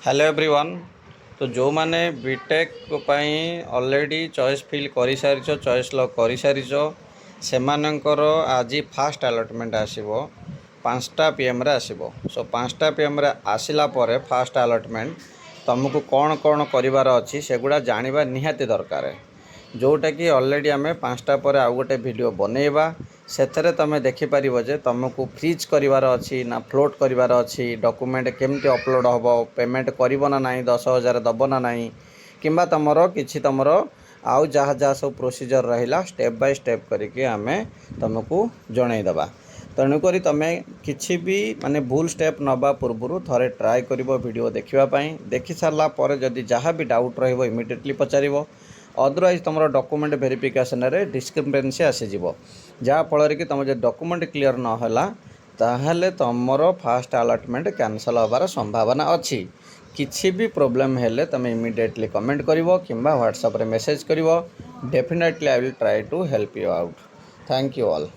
Hello everyone. तो जो मैंने बीटेक ऑलरेडी चॉइस फिल कर सारी चॉइस लॉक कर सारी से आज फास्ट अलॉटमेंट आसो 5टा PM आसो। सो 5टा PM आसला फास्ट अलॉटमेंट तुमको कौन कौन करार अच्छी सेगुड़ा जाना निहाती दरकार। जोटा कि ऑलरेडी आम 5टा पर आउ गोटे वीडियो बनैबा से तुम देखिपर जे तुमको फ्रीज करार अच्छी ना फ्लोट करार अच्छी डॉक्यूमेंट केमती अपलोड हम पेमेंट करना ना 10,000 दब ना ना कि तुमर आउ जहाँ जहाँ सब प्रोसीजर रहा स्टेप बाय स्टेप करके आम तुमको जनईदेवा। तेणुक तुम किसी भी माने भूल स्टेप नवा पूर्व थे ट्राए कर वीडियो देखापी देखी सारापर जदि जहाँ भी डाउट रमिडिएटली पचार। अदरवाइज तुम डॉक्यूमेंट वेरिफिकेशन रे डिस्क्रिपेन्सी आसीज जहाँफल कि तुम जो डॉक्यूमेंट क्लियर नहला ताहले तुमर फास्ट अलॉटमेंट कैंसल होबार संभावना अच्छी। किसी भी प्रॉब्लम हेले तुम इमिडिएटली कमेंट करिवो किंबा व्हाट्सएप रे मेसेज करिवो। Definitely I will try to help you out. Thank you all.